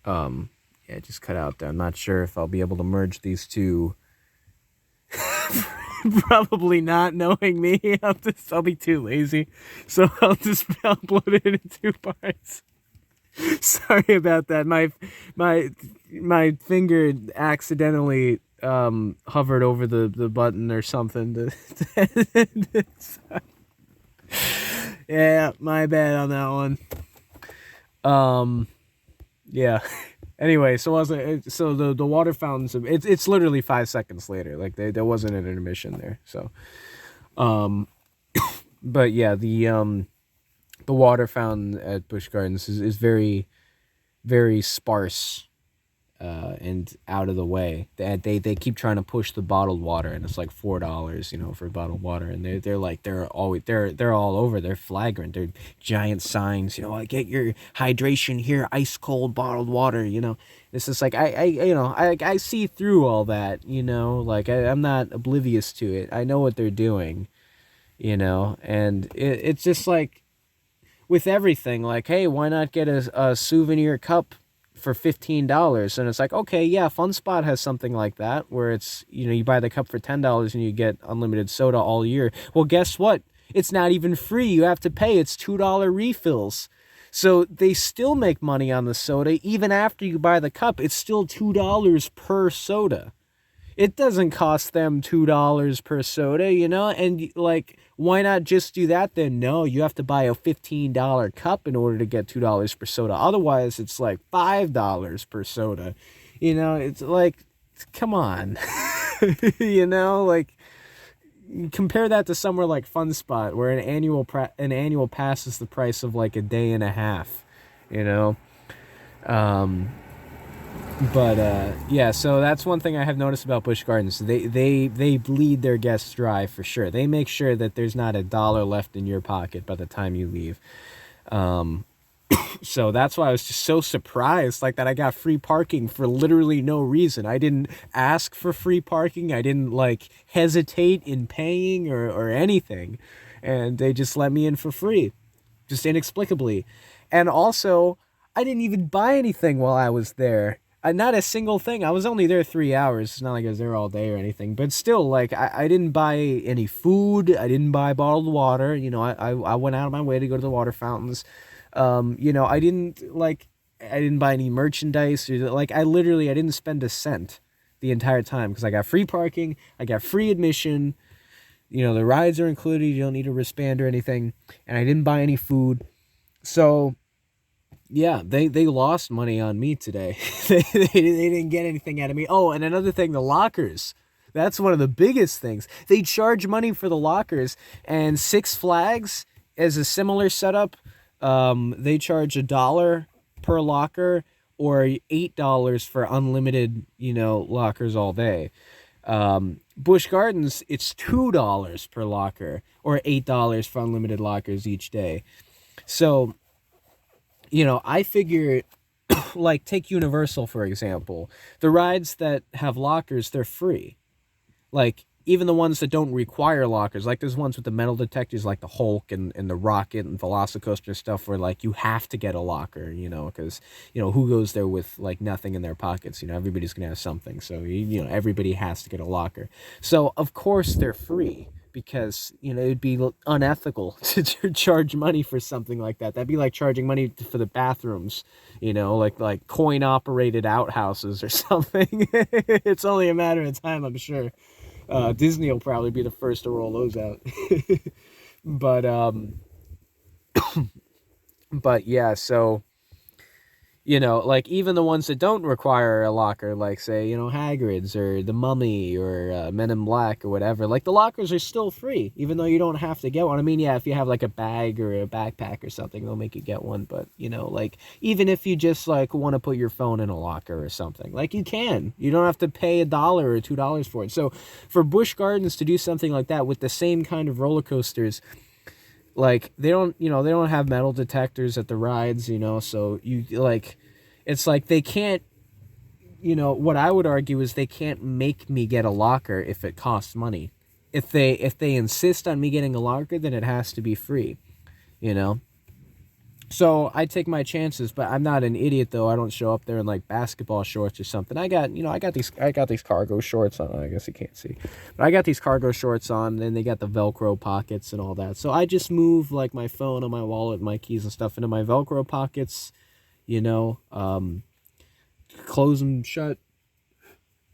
Yeah, it just cut out there. I'm not sure if I'll be able to merge these two. Probably not, knowing me. I'll be too lazy, so I'll just upload it in two parts. Sorry about that. My finger accidentally hovered over the button or something. Yeah, my bad on that one. Yeah. Anyway, so the water fountains. It's literally 5 seconds later. Like there wasn't an intermission there. So, but yeah, the water fountain at Busch Gardens is very, very sparse, and out of the way. They keep trying to push the bottled water, and it's like $4, for bottled water, and they're all over. They're flagrant. They're giant signs, like, get your hydration here, ice cold bottled water. It's just like I see through all that. Like I'm not oblivious to it. I know what they're doing. And it's just like with everything, like, hey, why not get a souvenir cup for $15? And it's like, okay, yeah, Fun Spot has something like that where it's, you buy the cup for $10 and you get unlimited soda all year. Well, guess what? It's not even free. You have to pay. It's $2 refills. So they still make money on the soda. Even after you buy the cup, it's still $2 per soda. It doesn't cost them $2 per soda, and like, why not just do that then? No, you have to buy a $15 cup in order to get $2 per soda. Otherwise, it's like $5 per soda. It's like, come on. Like, compare that to somewhere like Fun Spot, where an annual pass is the price of like a day and a half. But yeah, so that's one thing I have noticed about Busch Gardens. They bleed their guests dry for sure. They make sure that there's not a dollar left in your pocket by the time you leave. So that's why I was just so surprised, like, that I got free parking for literally no reason. I didn't ask for free parking. I didn't like hesitate in paying or anything, and they just let me in for free, just inexplicably. And also, I didn't even buy anything while I was there. Not a single thing. I was only there 3 hours. It's not like I was there all day or anything. But still, like, I didn't buy any food. I didn't buy bottled water. I went out of my way to go to the water fountains. I didn't buy any merchandise. Like, I didn't spend a cent the entire time because I got free parking. I got free admission. The rides are included. You don't need a wristband or anything. And I didn't buy any food. So, yeah, they lost money on me today. they didn't get anything out of me. Oh, and another thing, the lockers. That's one of the biggest things. They charge money for the lockers, and Six Flags is a similar setup. They charge $1 per locker or $8 for unlimited, lockers all day. Busch Gardens, it's $2 per locker or $8 for unlimited lockers each day. So, I figure, like, take Universal, for example. The rides that have lockers, they're free. Like, even the ones that don't require lockers, like there's ones with the metal detectors, like the Hulk and the Rocket and Velocicoaster stuff, where, like, you have to get a locker, because, who goes there with, like, nothing in their pockets? Everybody's going to have something. So, everybody has to get a locker. So, of course, they're free. Because, it'd be unethical to charge money for something like that. That'd be like charging money for the bathrooms, like coin-operated outhouses or something. It's only a matter of time, I'm sure. Disney will probably be the first to roll those out. But, but yeah, so, like, even the ones that don't require a locker, like, say, Hagrid's or The Mummy or Men in Black or whatever, like, the lockers are still free, even though you don't have to get one. I mean, yeah, if you have, like, a bag or a backpack or something, they'll make you get one. But, like, even if you just, like, want to put your phone in a locker or something, like, you can. You don't have to pay $1 or $2 for it. So for Busch Gardens to do something like that with the same kind of roller coasters, like, they don't have metal detectors at the rides, so you, like, it's like they can't, what I would argue is they can't make me get a locker if it costs money. If they insist on me getting a locker, then it has to be free, So I take my chances, but I'm not an idiot though. I don't show up there in like basketball shorts or something. I got these cargo shorts on. I guess you can't see, but I got these cargo shorts on, and they got the Velcro pockets and all that. So I just move like my phone and my wallet, my keys and stuff into my Velcro pockets. You know, close them shut,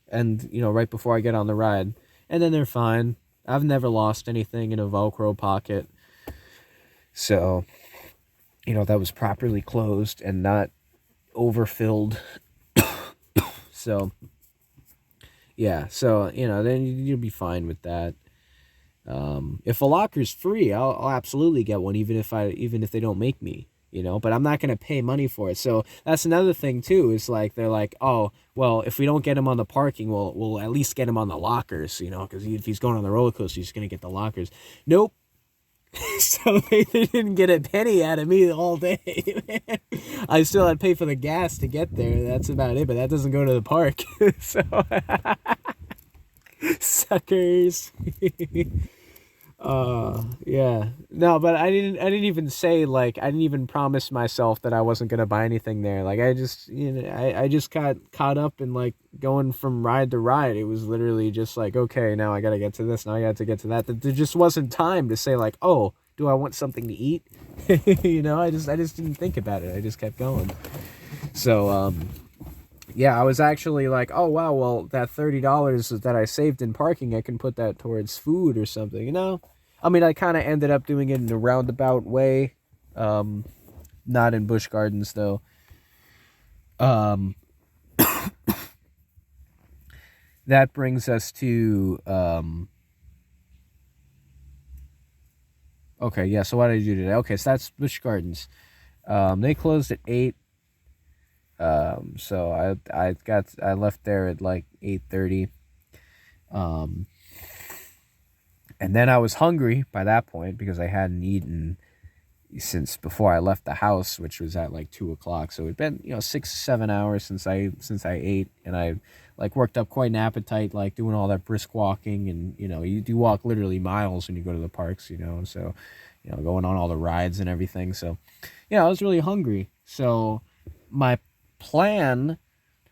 and right before I get on the ride, and then they're fine. I've never lost anything in a Velcro pocket, so that was properly closed and not overfilled. So yeah, so then you'll be fine with that. If a locker's free, I'll absolutely get one, even if they don't make me. But I'm not gonna pay money for it. So that's another thing too. Is like they're like, oh well, if we don't get him on the parking, we'll at least get him on the lockers. Because if he's going on the roller coaster, he's gonna get the lockers. Nope. So they didn't get a penny out of me all day. Man. I still had to pay for the gas to get there. That's about it, but that doesn't go to the park. So suckers. Yeah. No, but I didn't even say, like, I didn't even promise myself that I wasn't gonna buy anything there. Like, I just I just got caught up in like going from ride to ride. It was literally just like, okay, now I gotta get to this, now I got to get to that. There just wasn't time to say like, oh, do I want something to eat? I just didn't think about it. I just kept going. So yeah, I was actually like, oh wow, well that $30 that I saved in parking, I can put that towards food or something. I mean, I kind of ended up doing it in a roundabout way, not in Busch Gardens though. Um, that brings us to okay, yeah. So what did I do today? Okay, so that's Busch Gardens. They closed at 8. So I left there at like 8:30. And then I was hungry by that point because I hadn't eaten since before I left the house, which was at like 2 o'clock. So it'd been 6 7 hours since I ate, and I like worked up quite an appetite, like doing all that brisk walking, and you do walk literally miles when you go to the parks, so going on all the rides and everything. So yeah, I was really hungry. So my plan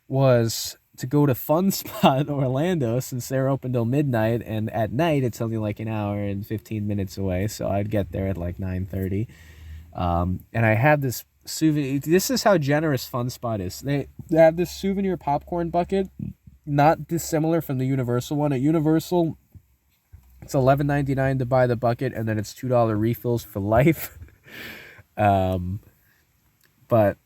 was to go to Fun Spot Orlando, since they're open till midnight, and at night it's only like an hour and 15 minutes away, so I'd get there at like 9:30. And I had this souvenir. This is how generous Fun Spot is. They have this souvenir popcorn bucket, not dissimilar from the Universal one. At Universal, it's $11.99 to buy the bucket, and then it's $2 refills for life. But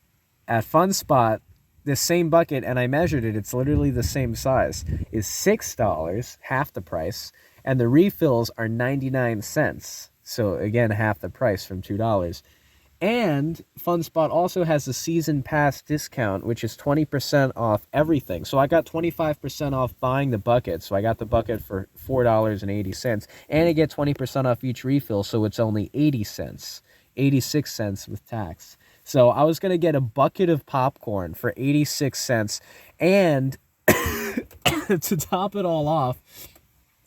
at Fun Spot, this same bucket, and I measured it, it's literally the same size, is $6, half the price, and the refills are 99 cents. So again, half the price from $2. And Fun Spot also has a season pass discount, which is 20% off everything. So I got 25% off buying the bucket. So I got the bucket for $4.80, and I get 20% off each refill, so it's only 80 cents, 86 cents with tax. So I was going to get a bucket of popcorn for 86 cents. And to top it all off,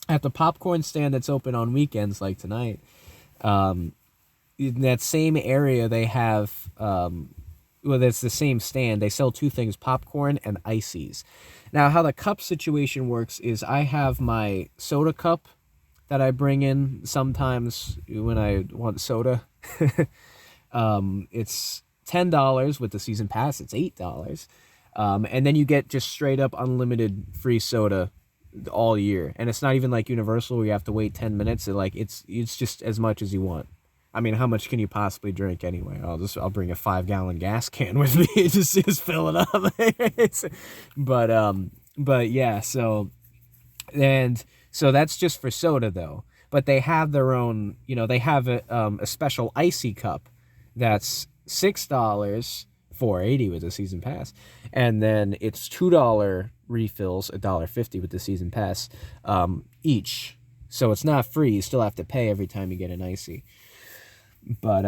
at the popcorn stand that's open on weekends like tonight, in that same area they have, it's the same stand. They sell two things, popcorn and ices. Now, how the cup situation works is I have my soda cup that I bring in sometimes when I want soda. It's $10 with the season pass. It's $8, and then you get just straight up unlimited free soda all year. And it's not even like Universal where you have to wait 10 minutes. It's just as much as you want. I mean, how much can you possibly drink anyway? I'll bring a 5-gallon gas can with me. just fill it up. But yeah. So that's just for soda though. But they have their own. They have a special icy cup that's $6, $4.80 with the season pass, and then it's $2 refills, $1.50 with the season pass, each. So it's not free. You still have to pay every time you get an icy. But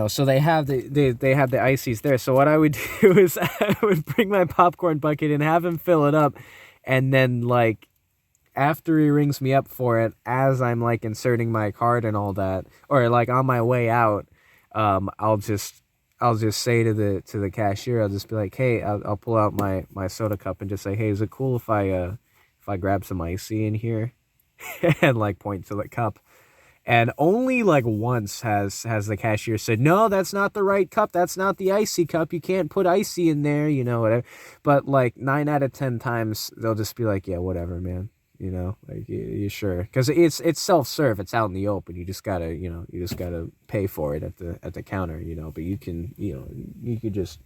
so they have the ices there. So what I would do is I would bring my popcorn bucket and have him fill it up, and then like after he rings me up for it, as I'm like inserting my card and all that, or like on my way out, I'll just say to the cashier, I'll just be like, hey, I'll pull out my soda cup and just say, hey, is it cool if I grab some icy in here? And like point to the cup. And only like once has the cashier said, no, that's not the right cup. That's not the icy cup. You can't put icy in there, whatever. But like 9 out of 10 times, they'll just be like, yeah, whatever, man. Like you sure? Because it's self-serve. It's out in the open. You just gotta pay for it at the counter, But you could just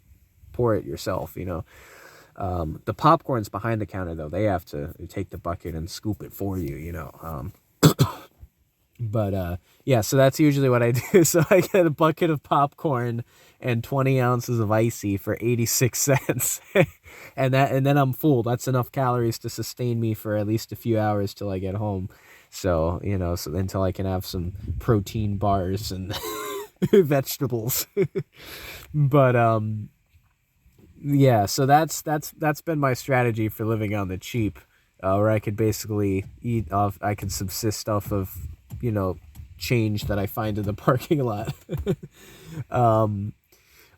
pour it yourself, The popcorn's behind the counter though. They have to take the bucket and scoop it for you, But yeah, so that's usually what I do. So I get a bucket of popcorn and 20 ounces of icy for 86 cents. And then I'm full. That's enough calories to sustain me for at least a few hours till I get home. So, so until I can have some protein bars and vegetables. But yeah, so that's been my strategy for living on the cheap. Where I could basically I could subsist off of, change that I find in the parking lot.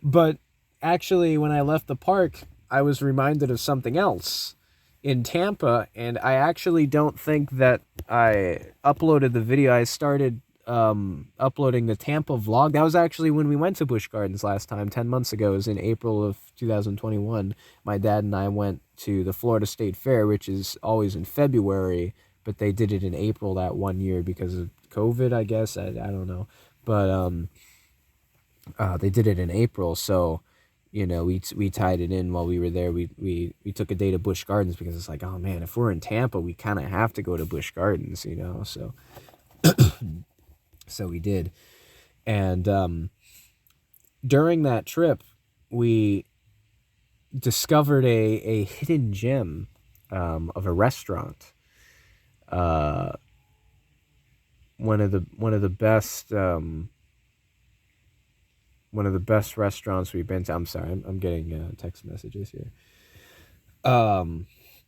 But actually, when I left the park, I was reminded of something else in Tampa, and I actually don't think that I uploaded the video. I started uploading the Tampa vlog. That was actually when we went to Busch Gardens last time, 10 months ago. It was in April of 2021. My dad and I went to the Florida State Fair, which is always in February, but they did it in April that one year because of COVID, I guess. I don't know. But they did it in April, so we tied it in while we were there. We took a day to Busch Gardens because it's like, oh man, if we're in Tampa, we kind of have to go to Busch Gardens, so so we did. And during that trip, we discovered a hidden gem of a restaurant. One of the best restaurants we've been to. I'm sorry, I'm getting text messages here.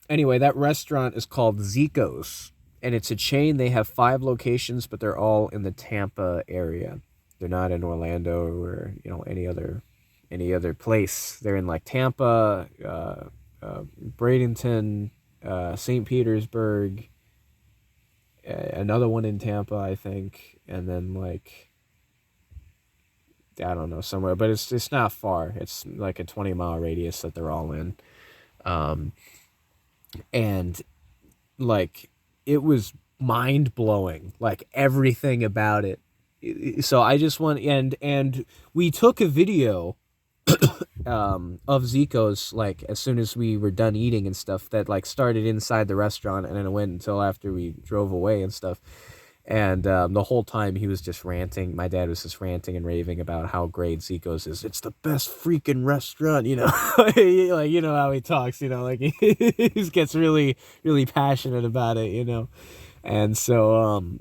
Anyway, that restaurant is called Zico's, and it's a chain. They have 5 locations, but they're all in the Tampa area. They're not in Orlando or any other place. They're in like Tampa, Bradenton, St. Petersburg, another one in Tampa, I think, and then like, I don't know, somewhere, but it's not far. It's like a 20-mile radius that they're all in. And like, it was mind blowing, like everything about it. So I just want, and we took a video of Zico's, like as soon as we were done eating and stuff, that like started inside the restaurant and then it went until after we drove away and stuff. And the whole time he was just ranting. My dad was just ranting and raving about how great Zico's is. It's the best freaking restaurant, like, how he talks, like he just gets really, really passionate about it, And so,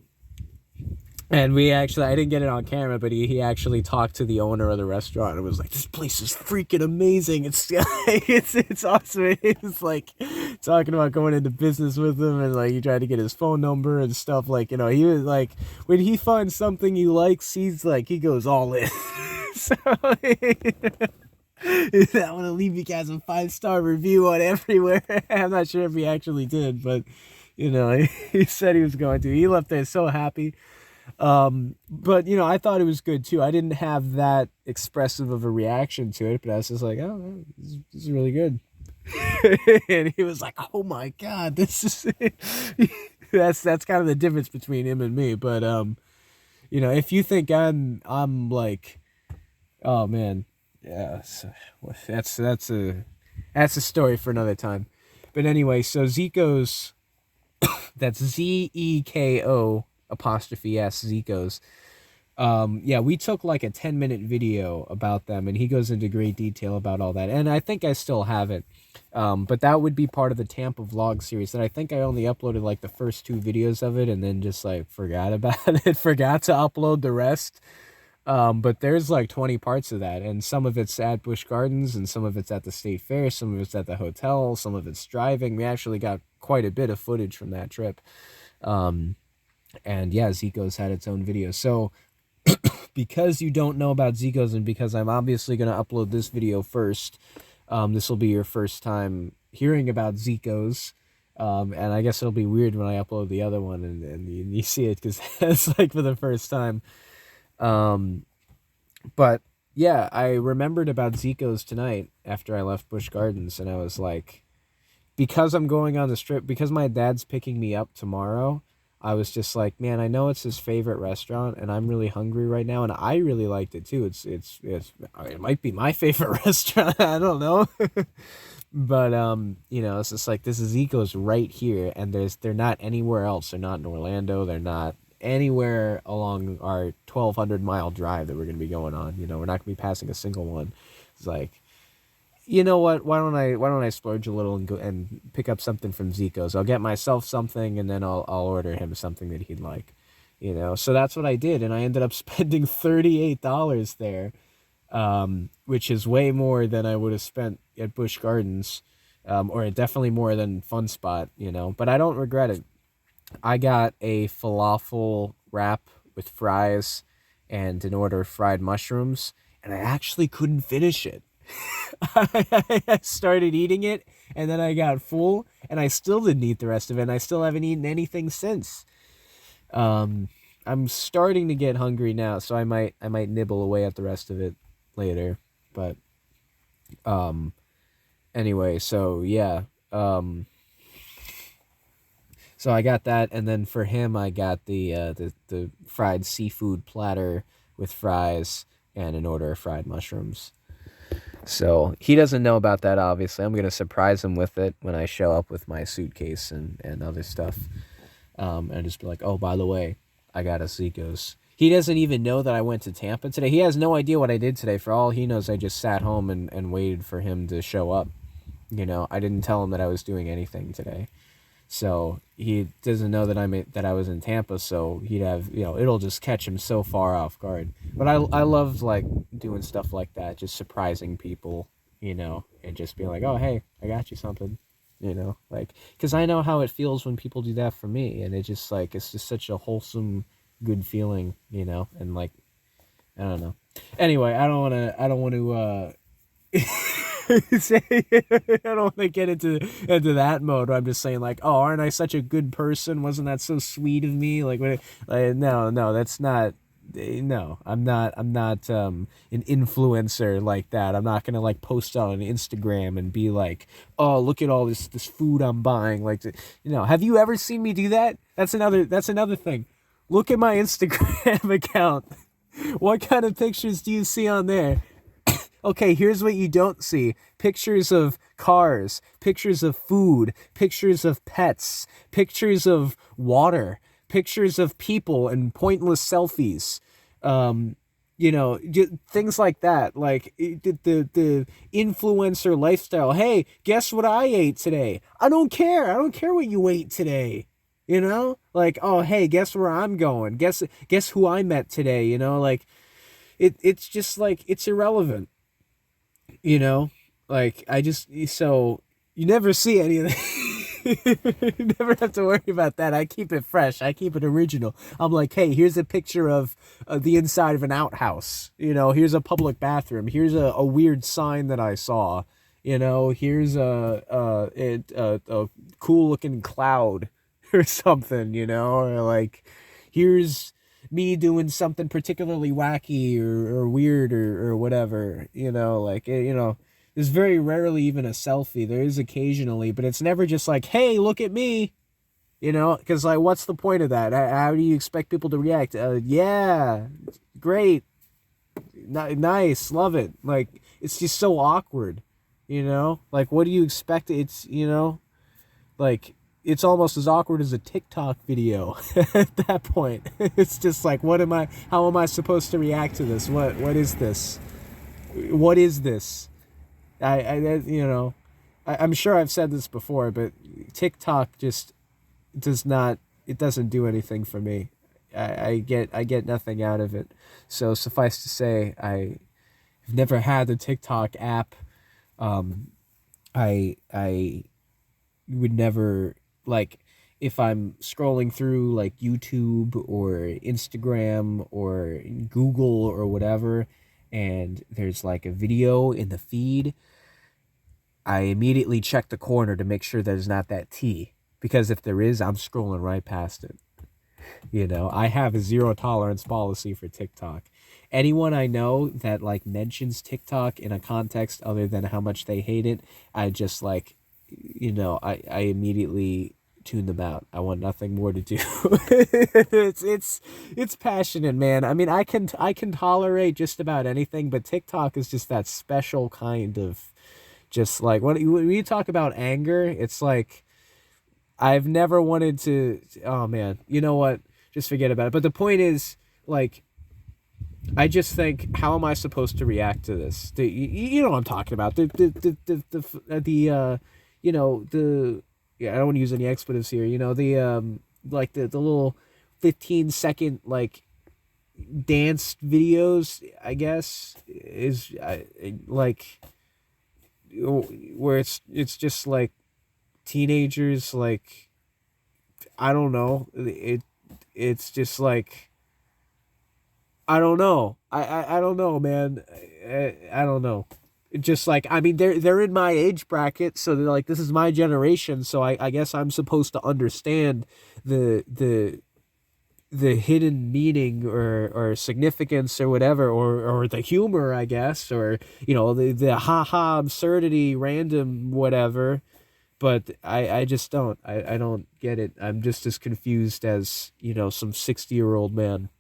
and I didn't get it on camera, but he actually talked to the owner of the restaurant and was like, this place is freaking amazing. It's awesome. He was like talking about going into business with him, and like he tried to get his phone number and stuff. Like, he was like, when he finds something he likes, he goes all in. So I want to leave you guys a 5-star review on everywhere. I'm not sure if he actually did, but he said he was going to. He left there so happy. But I thought it was good too. I didn't have that expressive of a reaction to it, but I was just like, oh, this is really good. And he was like, oh my God, this is that's kind of the difference between him and me. But if you think I'm like, oh man, yeah, that's a story for another time. But anyway, so Zico's, that's ZEKO apostrophe S, Zico's. Yeah, we took like a 10-minute video about them, and he goes into great detail about all that, and I think I still have it. But that would be part of the Tampa vlog series, and I think I only uploaded like the first 2 videos of it and then just like forgot about it, forgot to upload the rest. But there's like 20 parts of that, and some of it's at Busch Gardens, and some of it's at the State Fair, some of it's at the hotel, some of it's driving. We actually got quite a bit of footage from that trip. And yeah, Zico's had its own video. So because you don't know about Zico's and because I'm obviously going to upload this video first, this will be your first time hearing about Zico's. And I guess it'll be weird when I upload the other one and you see it because it's like for the first time. But yeah, I remembered about Zico's tonight after I left Busch Gardens, and I was like, because I'm going on the strip, because my dad's picking me up tomorrow, I was just like, man, I know it's his favorite restaurant, and I'm really hungry right now, and I really liked it too. It might be my favorite restaurant. I don't know. But you know, it's just like this is Zico's right here, and they're not anywhere else. They're not in Orlando. They're not anywhere along our 1,200-mile drive that we're gonna be going on. You know, we're not gonna be passing a single one. It's like, you know what? Why don't I splurge a little and go and pick up something from Zico's? I'll get myself something, and then I'll order him something that he'd like. You know, so that's what I did, and I ended up spending $38 there, which is way more than I would have spent at Busch Gardens, or definitely more than Fun Spot. You know, but I don't regret it. I got a falafel wrap with fries and an order of fried mushrooms, and I actually couldn't finish it. I started eating it, and then I got full, and I still didn't eat the rest of it, and I still haven't eaten anything since. I'm starting to get hungry now, so I might nibble away at the rest of it later. But anyway, so yeah. So I got that, and then for him, I got the fried seafood platter with fries and an order of fried mushrooms. So he doesn't know about that, obviously. I'm going to surprise him with it when I show up with my suitcase and other stuff. And just be like, oh, by the way, I got a Zico's. He doesn't even know that I went to Tampa today. He has no idea what I did today. For all he knows, I just sat home and waited for him to show up. You know, I didn't tell him that I was doing anything today. So he doesn't know that I was in Tampa, so he'd have, you know, it'll just catch him so far off guard. But I love like doing stuff like that, just surprising people, you know, and just being like, oh, hey, I got you something, you know, like, because I know how it feels when people do that for me, and it's just like, it's just such a wholesome, good feeling, you know, and like, I don't know. Anyway, I don't want to I don't want to get into that mode where I'm just saying like, oh, aren't I such a good person? Wasn't that so sweet of me? Like, no, that's not. No, I'm not an influencer like that. I'm not gonna like post on Instagram and be like, oh, look at all this food I'm buying. Like, you know, have you ever seen me do that? That's another thing. Look at my Instagram account. What kind of pictures do you see on there? Okay, here's what you don't see. Pictures of cars, pictures of food, pictures of pets, pictures of water, pictures of people and pointless selfies. You know, things like that. Like the influencer lifestyle. Hey, guess what I ate today? I don't care. I don't care what you ate today. You know? Like, oh, hey, guess where I'm going? Guess who I met today, you know? Like it's just like it's irrelevant. You know, like so you never see any of that. You never have to worry about that. I keep it fresh. I keep it original. I'm like, hey, here's a picture of the inside of an outhouse. You know, here's a public bathroom. Here's a weird sign that I saw. You know, here's a cool looking cloud or something. You know, or like here's me doing something particularly wacky or weird or whatever, you know, like, you know, there's very rarely even a selfie. There is occasionally, but it's never just like, hey, look at me, you know, because like, what's the point of that? How do you expect people to react? Yeah, great, nice, love it. Like, it's just so awkward, you know, like, what do you expect? It's, you know, like, it's almost as awkward as a TikTok video at that point. It's just like, how am I supposed to react to this? What is this? What is this? You know, I'm sure I've said this before, but TikTok just it doesn't do anything for me. I get nothing out of it. So suffice to say, I've never had the TikTok app. I would never, like, if I'm scrolling through like YouTube or Instagram or Google or whatever, and there's like a video in the feed, I immediately check the corner to make sure there's not that T. Because if there is, I'm scrolling right past it. I have a zero tolerance policy for TikTok. Anyone I know that like mentions TikTok in a context other than how much they hate it, I just like, I immediately tune them out. I want nothing more to do. It's passionate, man. I mean, I can tolerate just about anything, but TikTok is just that special kind of, just like when you talk about anger, it's like I've never wanted to. Oh man, you know what? Just forget about it. But the point is, like, I just think, how am I supposed to react to this? You know what I'm talking about? The yeah. I don't want to use any expletives here. Like the little 15-second like dance videos. I guess is like where it's just like teenagers, like, I don't know, it's just like, I don't know, I don't know, man. I don't know. Just like, I mean, they're in my age bracket, so they're like, this is my generation, so I guess I'm supposed to understand the hidden meaning or significance or whatever, or the humor, I guess, or the haha absurdity, random whatever. But I just don't. I don't get it. I'm just as confused as, some 60-year-old man.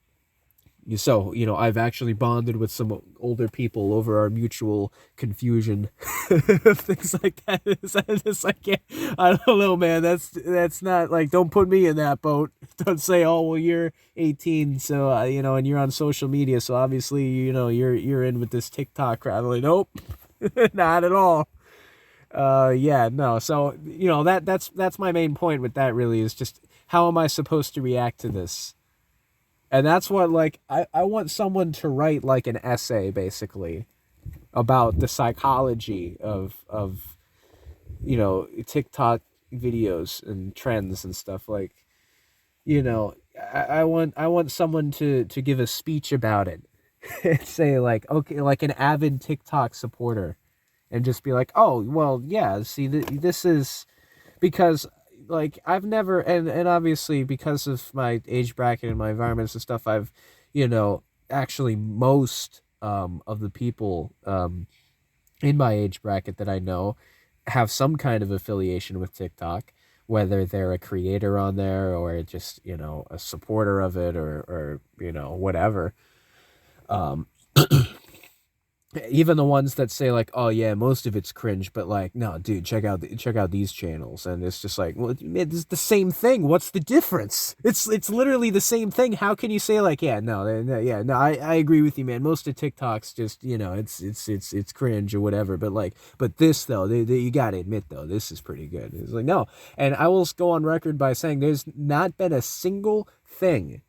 So, I've actually bonded with some older people over our mutual confusion of things like that. It's just like, yeah, I don't know, man. That's not like, don't put me in that boat. Don't say, oh, well, you're 18, so and you're on social media, so obviously, you're in with this TikTok crowd. I'm like, nope, not at all. Yeah, no. So, that's my main point with that, really, is just, how am I supposed to react to this? And that's what, like, I want someone to write like an essay basically about the psychology of TikTok videos and trends and stuff, like, I want someone to give a speech about it and say, like, okay, like an avid TikTok supporter, and just be like, oh, well, yeah, see, this is because, like, I've never, and obviously because of my age bracket and my environments and stuff, I've, actually, most of the people in my age bracket that I know have some kind of affiliation with TikTok, whether they're a creator on there or just, a supporter of it, or whatever. Um, Even the ones that say, like, oh yeah, most of it's cringe, but like, no, dude, check out these channels, and it's just like, well, it's the same thing. What's the difference? It's literally the same thing. How can you say, like, yeah, no, yeah, no, I agree with you, man. Most of TikTok's just, it's cringe or whatever, but like, but this though, you gotta admit though, this is pretty good. It's like, no, and I will go on record by saying there's not been a single thing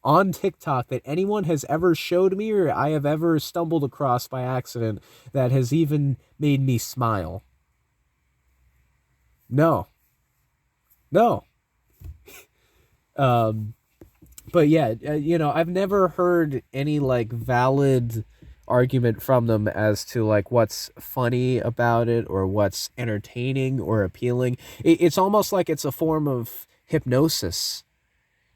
on TikTok that anyone has ever showed me or I have ever stumbled across by accident that has even made me smile. No, no. Um, but yeah, I've never heard any like valid argument from them as to like what's funny about it or what's entertaining or appealing. It's almost like it's a form of hypnosis,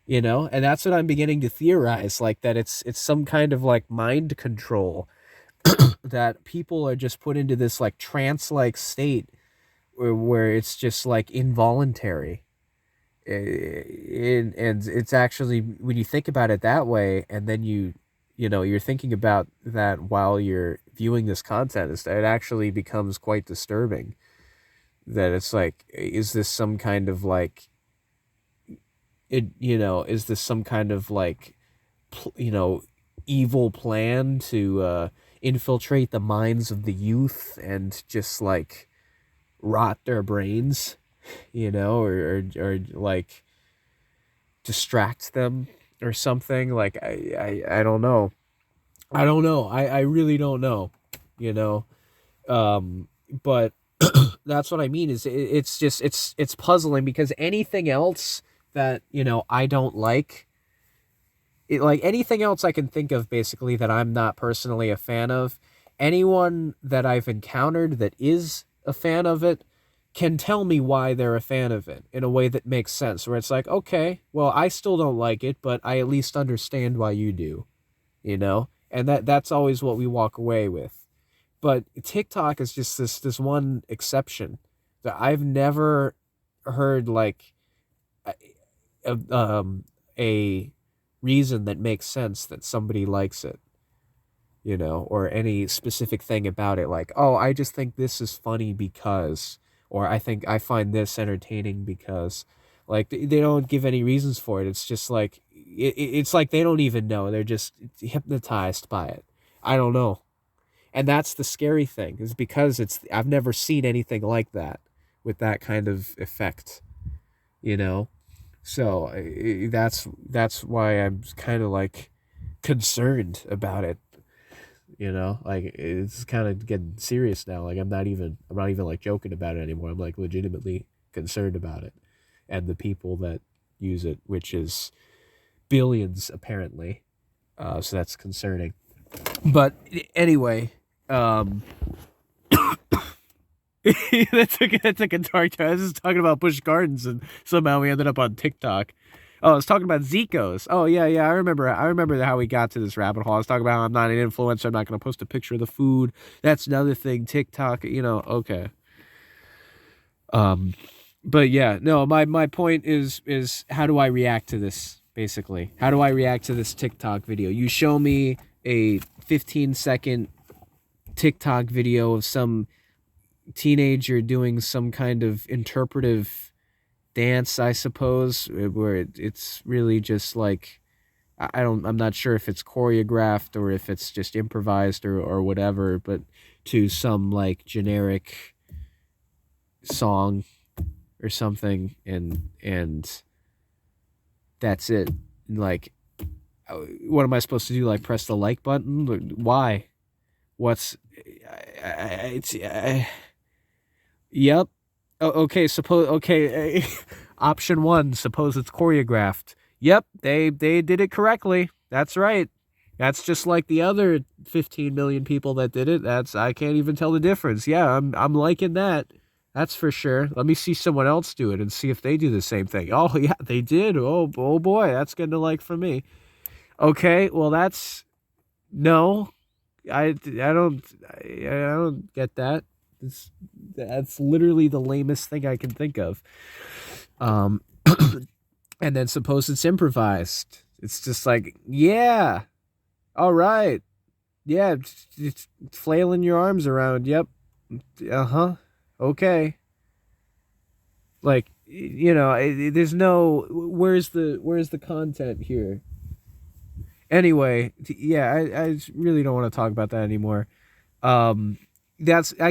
and that's what I'm beginning to theorize, like that it's some kind of like mind control, that people are just put into this like trance like state where it's just like involuntary. And it's actually, when you think about it that way, and then you're thinking about that while you're viewing this content, it actually becomes quite disturbing, that it's like, is this some kind of like, is this some kind of like, evil plan to infiltrate the minds of the youth and just like rot their brains, or like distract them or something, like, I don't know. I really don't know, you know. But that's what I mean. Is it's just it's puzzling because anything else that I don't like, like anything else I can think of basically that I'm not personally a fan of, anyone that I've encountered that is a fan of it can tell me why they're a fan of it in a way that makes sense, where it's like, okay, well, I still don't like it, but I at least understand why you do, and that's always what we walk away with. But TikTok is just this one exception that I've never heard like a reason that makes sense that somebody likes it, or any specific thing about it, like, oh, I just think this is funny because, or I find this entertaining because, like, they don't give any reasons for it. It's just like, it's like they don't even know. They're just hypnotized by it. I don't know. And that's the scary thing, is because I've never seen anything like that with that kind of effect, So that's why I'm kind of like concerned about it, like it's kind of getting serious now. Like I'm not even like joking about it anymore. I'm like legitimately concerned about it and the people that use it, which is billions apparently. So that's concerning. But anyway, that's a dark turn. I was just talking about Busch Gardens, and somehow we ended up on TikTok. Oh, I was talking about Zico's. Oh yeah. I remember how we got to this rabbit hole. I was talking about how I'm not an influencer. I'm not going to post a picture of the food. That's another thing. TikTok. Okay. But yeah, no. My point is how do I react to this? Basically, how do I react to this TikTok video? You show me a 15-second TikTok video of some teenager doing some kind of interpretive dance, I suppose, where it's really just like, I'm not sure if it's choreographed or if it's just improvised or whatever, but to some like generic song or something, and that's it. Like, what am I supposed to do? Like press the like button? Why? What's yep. Okay, option 1, suppose it's choreographed. Yep, they did it correctly. That's right. That's just like the other 15 million people that did it. I can't even tell the difference. Yeah, I'm liking that. That's for sure. Let me see someone else do it and see if they do the same thing. Oh yeah, they did. Oh boy, that's getting a like from me. Okay, well no. I don't get that. That's literally the lamest thing I can think of. And then suppose it's improvised. It's just like, yeah, all right, yeah, it's flailing your arms around. Yep, okay. Like, there's no where's the content here. Anyway, yeah, I really don't want to talk about that anymore. I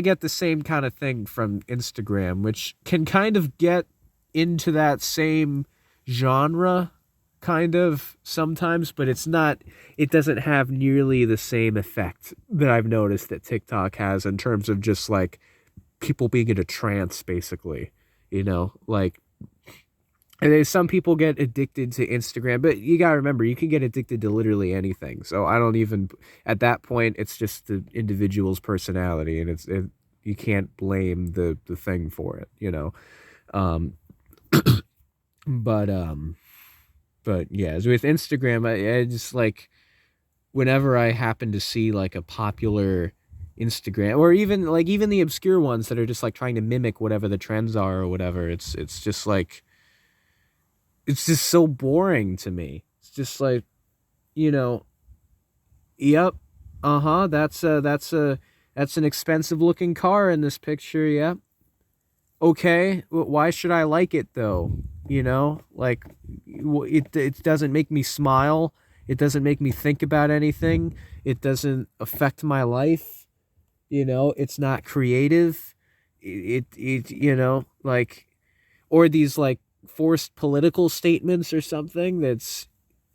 get the same kind of thing from Instagram, which can kind of get into that same genre kind of sometimes, but it doesn't have nearly the same effect that I've noticed that TikTok has in terms of just like people being in a trance, basically, like, and then some people get addicted to Instagram, but you gotta remember, you can get addicted to literally anything. So I don't even, at that point, it's just the individual's personality, and you can't blame the thing for it, Um, but yeah, as with Instagram, I just like, whenever I happen to see like a popular Instagram, or even the obscure ones that are just like trying to mimic whatever the trends are or whatever, it's just like, it's just so boring to me. It's just like, yep, that's an expensive looking car in this picture. Yep. Okay, why should I like it though? Like, it doesn't make me smile. It doesn't make me think about anything. It doesn't affect my life. It's not creative. Like, or these like forced political statements or something that's,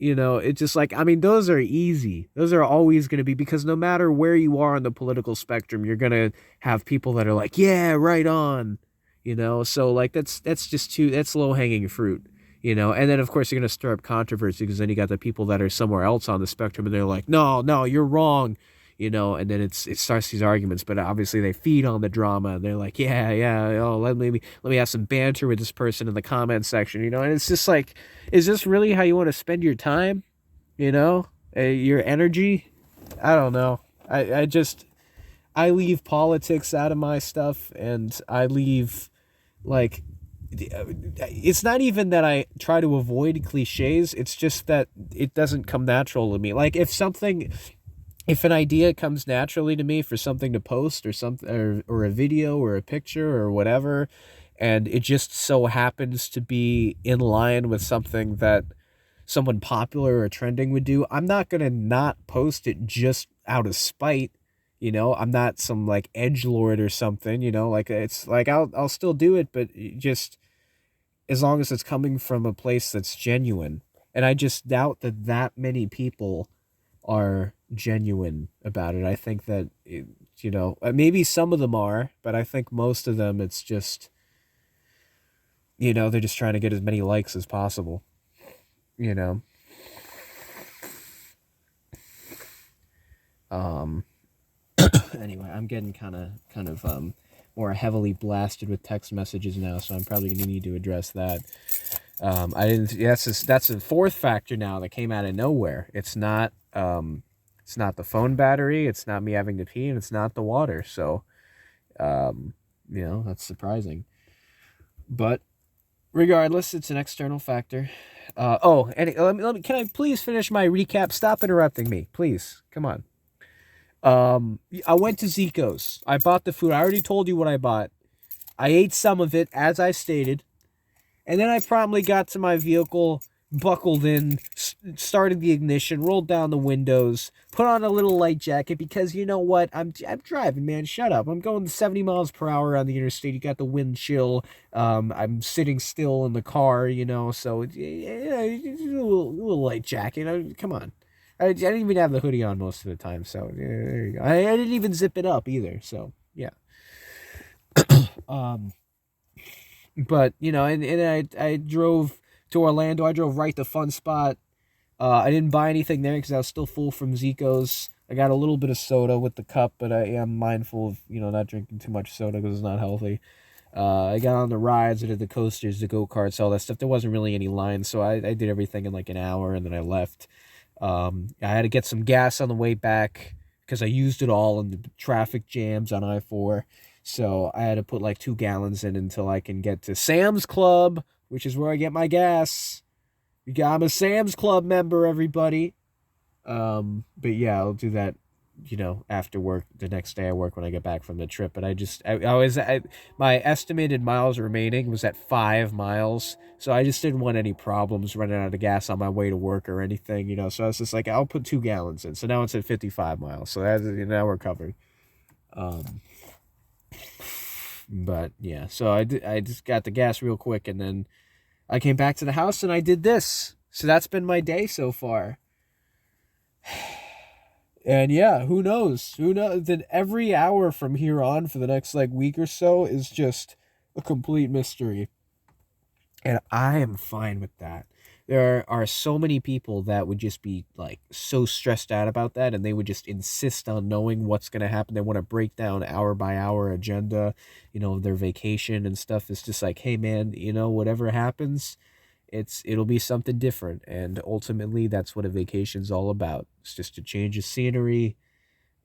You know, it's just like, I mean, those are easy. Those are always going to be, because no matter where you are on the political spectrum, you're going to have people that are like, yeah, right on, you know? So like that's just too, that's low hanging fruit, you know? And then of course you're going to stir up controversy, because then you got the people that are somewhere else on the spectrum and they're like, no, no, you're wrong, you know? And then it starts these arguments, but obviously they feed on the drama and they're like, yeah, yeah, oh, let me have some banter with this person in the comment section, you know? And it's just like, is this really how you want to spend your time? You know, your energy? I don't know. I just, I leave politics out of my stuff, and I leave, like, it's not even that I try to avoid cliches, it's just that it doesn't come natural to me. Like, if an idea comes naturally to me for something to post, or something, or a video or a picture or whatever, and it just so happens to be in line with something that someone popular or trending would do, I'm not gonna not post it just out of spite. You know, I'm not some like edge lord or something. You know, like it's like I'll still do it, but just as long as it's coming from a place that's genuine. And I just doubt that many people are genuine about it. I think that you know, maybe some of them are, but I think most of them, it's just, you know, they're just trying to get as many likes as possible. You know. Um, anyway, I'm getting kind of more heavily blasted with text messages now, so I'm probably gonna need to address that. I didn't. Yeah, that's a fourth factor now that came out of nowhere. It's not the phone battery. It's not me having to pee, and it's not the water. So, um, you know, that's surprising. But regardless, it's an external factor. And let me. Can I please finish my recap? Stop interrupting me, please. Come on. I went to Zico's. I bought the food. I already told you what I bought. I ate some of it, as I stated. And then I promptly got to my vehicle, buckled in, started the ignition, rolled down the windows, put on a little light jacket, because you know what? I'm driving, man. Shut up. I'm going 70 miles per hour on the interstate. You got the wind chill. I'm sitting still in the car, you know, so yeah, a little light jacket. Come on. I didn't even have the hoodie on most of the time, so yeah, there you go. I didn't even zip it up either, so yeah. Um, but you know, and I drove to Orlando. I drove right to Fun Spot. I didn't buy anything there because I was still full from Zico's. I got a little bit of soda with the cup, but I am mindful of, you know, not drinking too much soda because it's not healthy. I got on the rides, I did the coasters, the go-karts, all that stuff. There wasn't really any lines, so I did everything in like an hour, and then I left. I had to get some gas on the way back because I used it all in the traffic jams on I-4. So I had to put like 2 gallons in until I can get to Sam's Club, which is where I get my gas. I'm a Sam's Club member, everybody. But yeah, I'll do that, you know, after work, the next day I work when I get back from the trip. But my estimated miles remaining was at 5 miles. So I just didn't want any problems running out of gas on my way to work or anything, you know. So I was just like, I'll put 2 gallons in. So now it's at 55 miles. So now we're covered. But yeah, so I just got the gas real quick, and then I came back to the house and I did this. So that's been my day so far. And yeah, who knows? Who knows? Then every hour from here on for the next like week or so is just a complete mystery. And I am fine with that. There are so many people that would just be like so stressed out about that, and they would just insist on knowing what's going to happen. They want to break down hour by hour agenda, you know, their vacation and stuff. It's just like, hey man, you know, whatever happens, it'll be something different. And ultimately that's what a vacation's all about. It's just a change of scenery.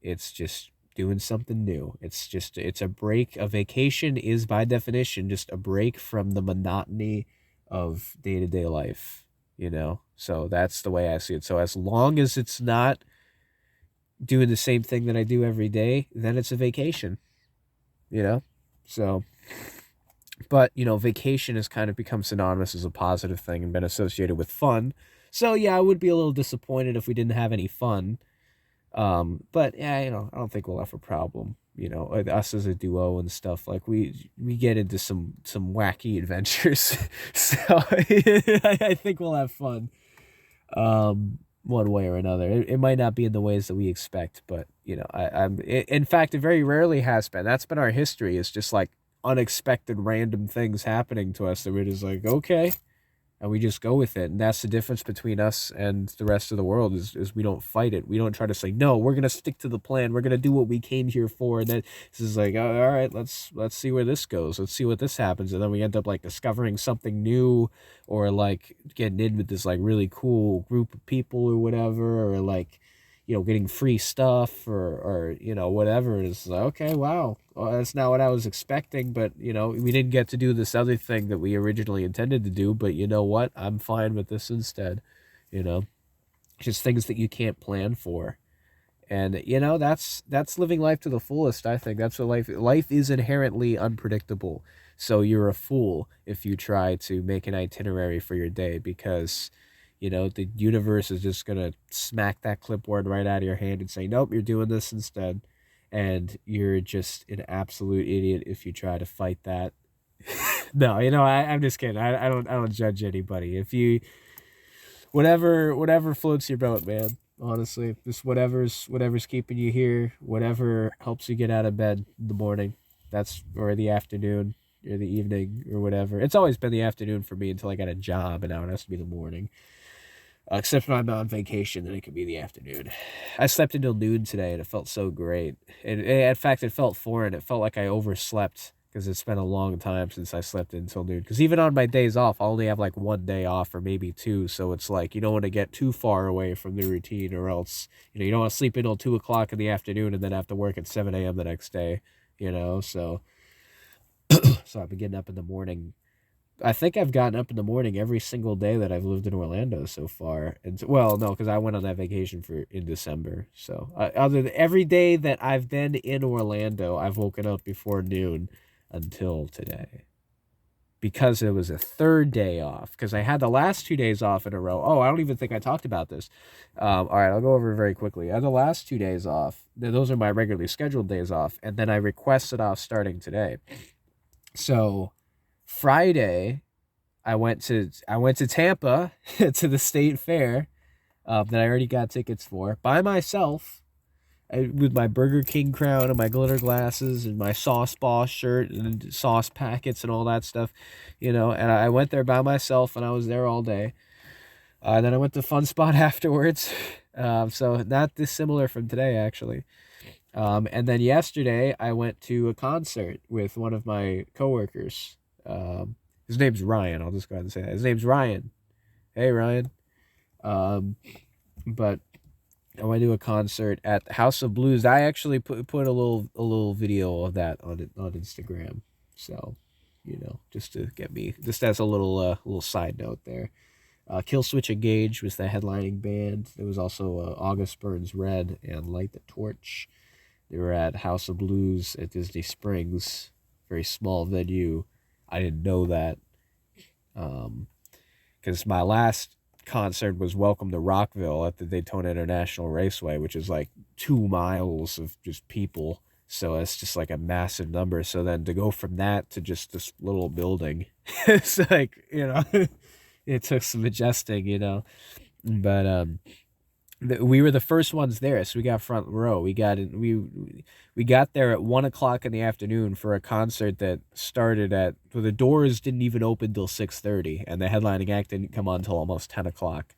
It's just doing something new. It's a break. A vacation is by definition just a break from the monotony of day-to-day life, you know? So that's the way I see it. So as long as it's not doing the same thing that I do every day, then it's a vacation, you know? So, but, you know, vacation has kind of become synonymous as a positive thing and been associated with fun. So yeah, I would be a little disappointed if we didn't have any fun. But yeah, you know, I don't think we'll have a problem. You know, us as a duo and stuff, like we get into some wacky adventures, so I think we'll have fun. one way or another. It might not be in the ways that we expect, but in fact, it very rarely has been. That's been our history. It's just like unexpected random things happening to us that we're just like, okay, and we just go with it. And that's the difference between us and the rest of the world is we don't fight it. We don't try to say, no, we're gonna stick to the plan. We're gonna do what we came here for. And then this is like, oh, all right, let's see where this goes. Let's see what this happens. And then we end up like discovering something new, or like getting in with this like really cool group of people or whatever, or like, getting free stuff, or whatever. It's like, okay, wow, well, that's not what I was expecting, but we didn't get to do this other thing that we originally intended to do, but you know what? I'm fine with this instead. You know, just things that you can't plan for. And that's living life to the fullest. I think that's what life is, inherently unpredictable. So you're a fool if you try to make an itinerary for your day, because the universe is just gonna smack that clipboard right out of your hand and say, nope, you're doing this instead. And you're just an absolute idiot if you try to fight that. No, I'm just kidding. I don't judge anybody. If you whatever floats your boat, man. Honestly, just whatever's keeping you here, whatever helps you get out of bed in the morning, or the afternoon, or the evening, or whatever. It's always been the afternoon for me until I got a job, and now it has to be the morning. Except when I'm on vacation, then it could be the afternoon. I slept until noon today, and it felt so great. In fact, it felt foreign. It felt like I overslept, because it's been a long time since I slept until noon. Because even on my days off, I only have like one day off, or maybe two. So it's like you don't want to get too far away from the routine, or else you don't want to sleep until 2 o'clock in the afternoon and then have to work at 7 a.m. the next day. So I've been getting up in the morning. I think I've gotten up in the morning every single day that I've lived in Orlando so far. And well, no, because I went on that vacation in December. So other than every day that I've been in Orlando, I've woken up before noon until today, because it was a third day off. Because I had the last 2 days off in a row. Oh, I don't even think I talked about this. All right, I'll go over it very quickly. I had the last 2 days off. Those are my regularly scheduled days off, and then I requested off starting today. So Friday, I went to Tampa to the state fair that I already got tickets for by myself, with my Burger King crown and my glitter glasses and my Sauce Boss shirt and sauce packets and all that stuff, and I went there by myself, and I was there all day. Then I went to Fun Spot afterwards, so not dissimilar from today, actually. And then yesterday I went to a concert with one of my coworkers. His name's Ryan. I'll just go ahead and say that. His name's Ryan. Hey, Ryan. But I went to a concert at House of Blues. I actually put a little video of that on Instagram. So, just to get me, just as a little side note there. Killswitch Engage was the headlining band. There was also August Burns Red and Light the Torch. They were at House of Blues at Disney Springs, very small venue. I didn't know that, because my last concert was Welcome to Rockville at the Daytona International Raceway, which is like 2 miles of just people. So it's just like a massive number. So then to go from that to just this little building, it's like, it took some adjusting, but we were the first ones there, so we got front row. We got there at 1 o'clock in the afternoon for a concert that started the doors didn't even open till 6:30, and the headlining act didn't come on until almost 10 o'clock.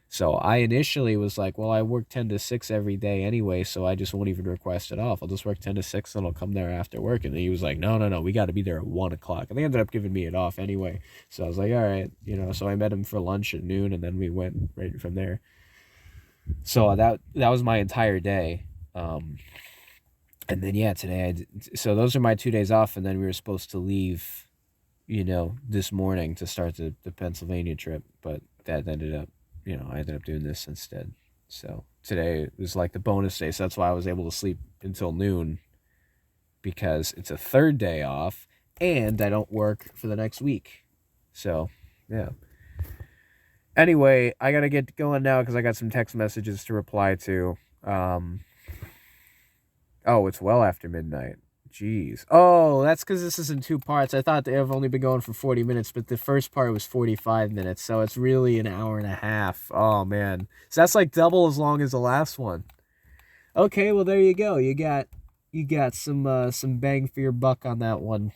So I initially was like, well, I work 10 to 6 every day anyway, so I just won't even request it off. I'll just work 10 to 6 and I'll come there after work. And he was like, no, we got to be there at 1 o'clock. And they ended up giving me it off anyway. So I was like, all right, so I met him for lunch at noon, and then we went right from there. So that was my entire day. And then, today, so those are my 2 days off, and then we were supposed to leave, this morning to start the Pennsylvania trip, but that ended up, I ended up doing this instead. So today was like the bonus day, so that's why I was able to sleep until noon, because it's a third day off, and I don't work for the next week. So, yeah. Anyway, I gotta get going now because I got some text messages to reply to. Oh, it's well after midnight. Jeez. Oh, that's because this is in two parts. I thought they have only been going for 40 minutes, but the first part was 45 minutes, so it's really an hour and a half. Oh, man. So that's like double as long as the last one. Okay, well, there you go. You got some bang for your buck on that one.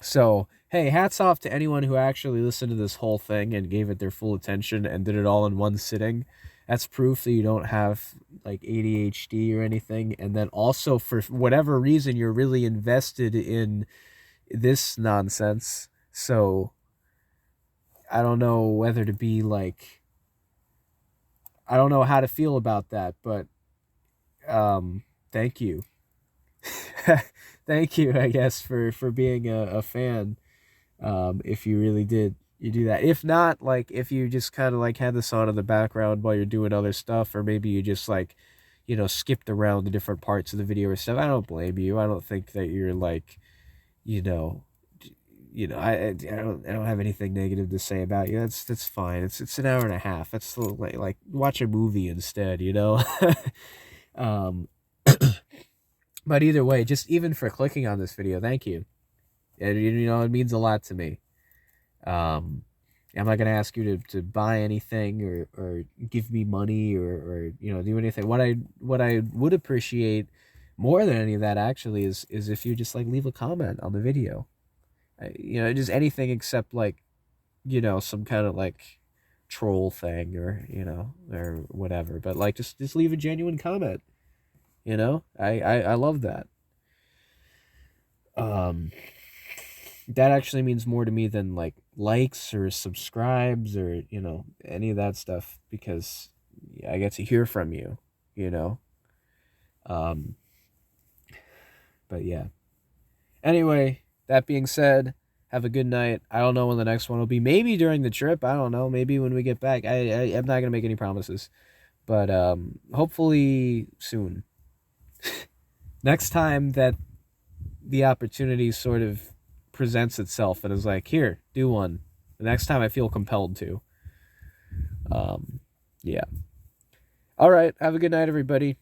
So, hey, hats off to anyone who actually listened to this whole thing and gave it their full attention and did it all in one sitting. That's proof that you don't have like ADHD or anything. And then also, for whatever reason, you're really invested in this nonsense. So, I don't know whether to be like, I don't know how to feel about that, but thank you. Thank you, I guess, for being a fan. If you really did you do that. If not, like if you just kind of like had this on in the background while you're doing other stuff, or maybe you just like, skipped around the different parts of the video or stuff, I don't blame you. I don't think that you're like, you know, I don't have anything negative to say about you. That's fine. It's an hour and a half. That's like watch a movie instead, um, but either way, just even for clicking on this video, thank you. And it means a lot to me. Um, I'm not gonna ask you to buy anything or give me money or do anything. What I would appreciate more than any of that actually is if you just like leave a comment on the video. Just anything except like some kind of like troll thing or whatever. But like just leave a genuine comment. I love that. Um that actually means more to me than like likes or subscribes or any of that stuff, because I get to hear from you you know um but yeah, anyway, that being said, have a good night. I don't know when the next one will be. Maybe during the trip. I don't know. Maybe when we get back. I'm not gonna make any promises, but hopefully soon. Next time that the opportunity sort of presents itself and is like, here, do one. The next time I feel compelled to. Yeah. All right. Have a good night, everybody.